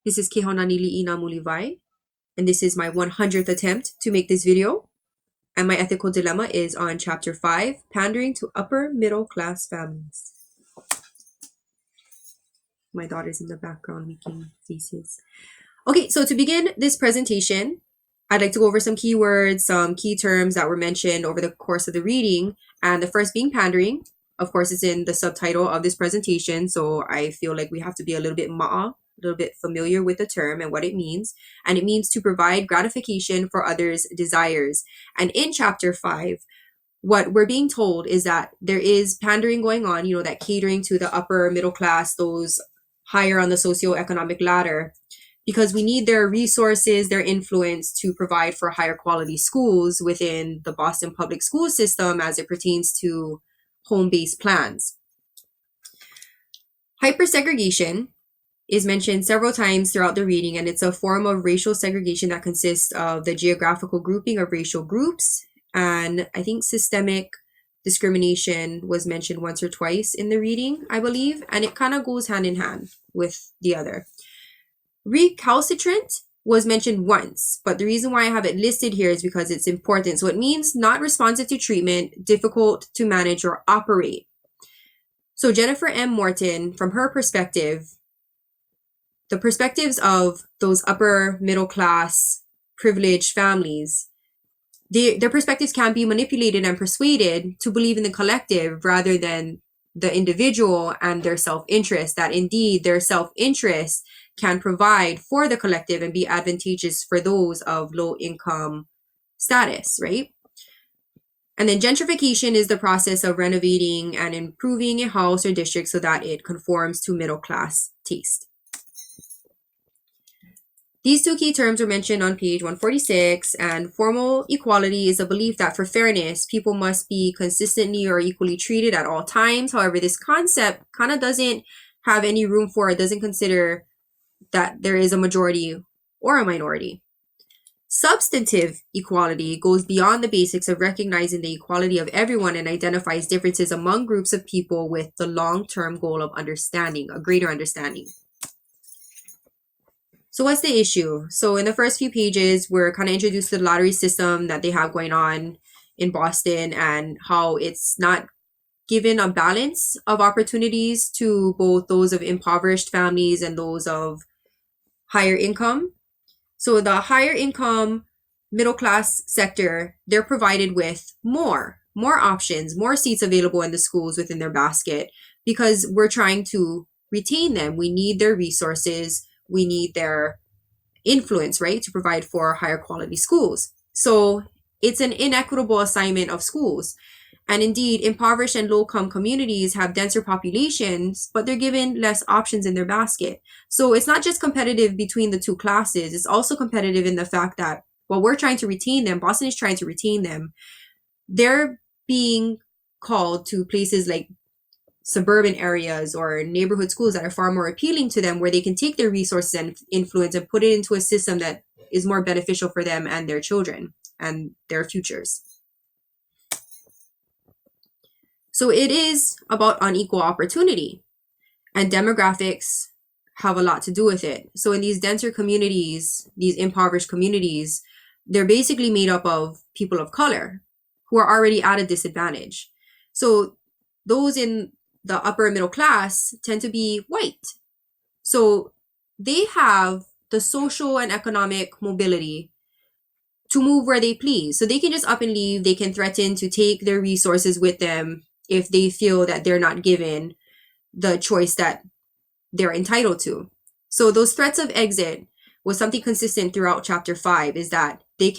This is Kehonani Lii-Namuliwai, and this is my 100th attempt to make this video. And my ethical dilemma is on chapter 5, pandering to upper middle class families. My daughter's in the background making faces. Okay, so to begin this presentation, I'd like to go over some keywords, some key terms that were mentioned over the course of the reading. And the first being pandering. Of course, it's in the subtitle of this presentation, so I feel like we have to be a little bit familiar with the term and what it means. And it means to provide gratification for others' desires. And in chapter 5, what we're being told is that there is pandering going on, that catering to the upper middle class, those higher on the socioeconomic ladder, because we need their resources, their influence to provide for higher quality schools within the Boston public school system as it pertains to home-based plans. Hypersegregation is mentioned several times throughout the reading, and it's a form of racial segregation that consists of the geographical grouping of racial groups. And I think systemic discrimination was mentioned once or twice in the reading, I believe, and it kind of goes hand in hand with the other. Recalcitrant was mentioned once, but the reason why I have it listed here is because it's important. So it means not responsive to treatment, difficult to manage or operate. So Jennifer M. Morton, from her perspective, the perspectives of those upper middle class privileged families, their perspectives can be manipulated and persuaded to believe in the collective rather than the individual and their self-interest, that indeed their self-interest can provide for the collective and be advantageous for those of low income status, right? And then gentrification is the process of renovating and improving a house or district so that it conforms to middle class taste. These two key terms were mentioned on page 146, and formal equality is a belief that for fairness, people must be consistently or equally treated at all times. However, this concept kind of doesn't have any room for, it doesn't consider that there is a majority or a minority. Substantive equality goes beyond the basics of recognizing the equality of everyone and identifies differences among groups of people with the long-term goal of understanding, a greater understanding. So what's the issue? So in the first few pages, we're kind of introduced to the lottery system that they have going on in Boston and how it's not given a balance of opportunities to both those of impoverished families and those of higher income. So the higher income middle class sector, they're provided with more options, more seats available in the schools within their basket, because we're trying to retain them. We need their resources. We need their influence, right, to provide for higher quality schools. So it's an inequitable assignment of schools. And indeed, impoverished and low-income communities have denser populations, but they're given less options in their basket. So it's not just competitive between the two classes. It's also competitive in the fact that while we're trying to retain them, Boston is trying to retain them, they're being called to places like suburban areas or neighborhood schools that are far more appealing to them, where they can take their resources and influence and put it into a system that is more beneficial for them and their children and their futures. So it is about unequal opportunity, and demographics have a lot to do with it. So in these denser communities, these impoverished communities, they're basically made up of people of color who are already at a disadvantage. So those in the upper middle class tend to be white. So they have the social and economic mobility to move where they please. So they can just up and leave. They can threaten to take their resources with them if they feel that they're not given the choice that they're entitled to. So those threats of exit was something consistent throughout chapter 5, is that they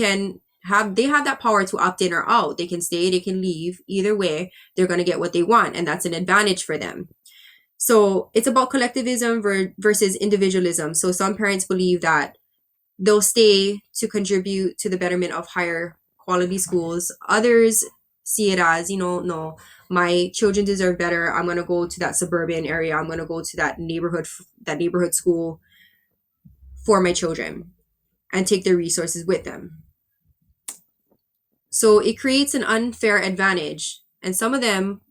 have that power to opt in or out. They can stay, they can leave. Either way, they're going to get what they want, and that's an advantage for them. So it's about collectivism versus individualism. So some parents believe that they'll stay to contribute to the betterment of higher quality schools. Others see it as, no, my children deserve better. I'm going to go to that suburban area. I'm going to go to that neighborhood school for my children and take their resources with them. So it creates an unfair advantage, and some of them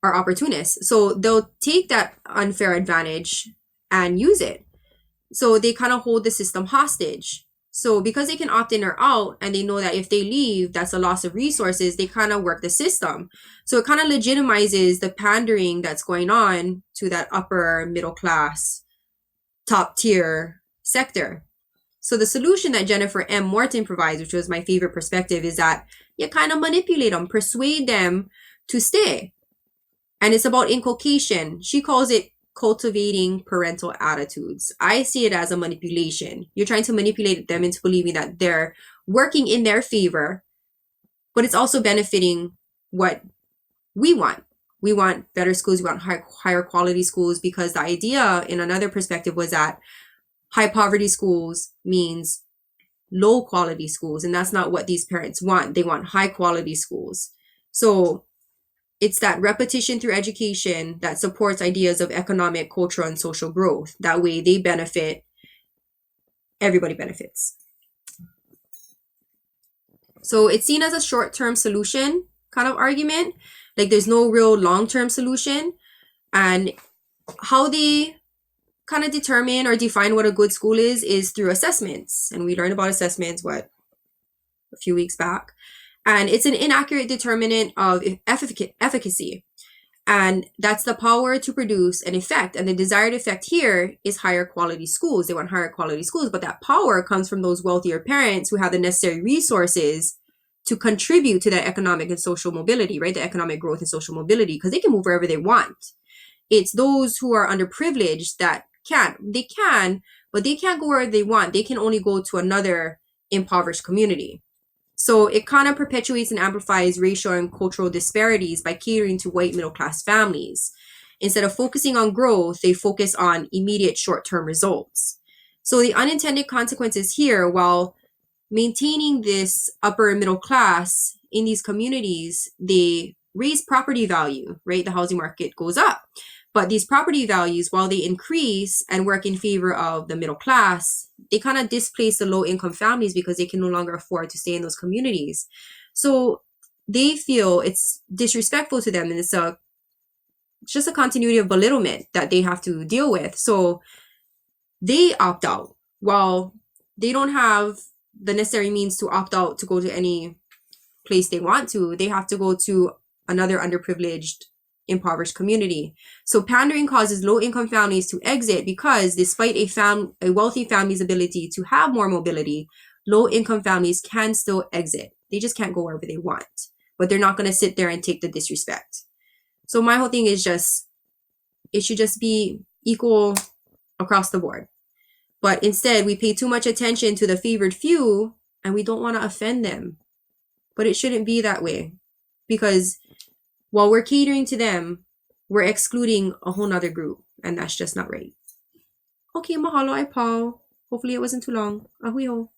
are opportunists. So they'll take that unfair advantage and use it. So they kind of hold the system hostage. So because they can opt in or out, and they know that if they leave, that's a loss of resources, they kind of work the system. So it kind of legitimizes the pandering that's going on to that upper middle class, top tier sector. So the solution that Jennifer M. Morton provides, which was my favorite perspective, is that you kind of manipulate them, persuade them to stay. And it's about inculcation. She calls it cultivating parental attitudes. I see it as a manipulation. You're trying to manipulate them into believing that they're working in their favor, but it's also benefiting what we want. We want better schools, we want higher quality schools, because the idea in another perspective was that high poverty schools means low quality schools, and that's not what these parents want. They want high quality schools. So it's that repetition through education that supports ideas of economic, cultural, and social growth. That way they benefit, everybody benefits. So it's seen as a short-term solution kind of argument. Like there's no real long-term solution. And how they kind of determine or define what a good school is through assessments. And we learned about assessments, a few weeks back. And it's an inaccurate determinant of efficacy. And that's the power to produce an effect. And the desired effect here is higher quality schools. They want higher quality schools, but that power comes from those wealthier parents who have the necessary resources to contribute to that economic and social mobility, right? The economic growth and social mobility, because they can move wherever they want. It's those who are underprivileged that can't. They can, but they can't go where they want. They can only go to another impoverished community. So it kind of perpetuates and amplifies racial and cultural disparities by catering to white middle class families. Instead of focusing on growth, they focus on immediate short-term results. So the unintended consequences here, while maintaining this upper middle class in these communities, they raise property value, right? The housing market goes up. But these property values, while they increase and work in favor of the middle class, they kind of displace the low income families because they can no longer afford to stay in those communities. So they feel it's disrespectful to them, and it's just a continuity of belittlement that they have to deal with. So they opt out while they don't have the necessary means to opt out to go to any place they want to. They have to go to another underprivileged, impoverished community. So pandering causes low-income families to exit because despite a wealthy family's ability to have more mobility, low-income families can still exit. They just can't go wherever they want. But they're not going to sit there and take the disrespect. So my whole thing is it should just be equal across the board. But instead, we pay too much attention to the favored few, and we don't want to offend them. But it shouldn't be that way, because while we're catering to them, we're excluding a whole nother group, and that's just not right. Okay, mahalo, I Paul. Hopefully it wasn't too long. Ahuyo.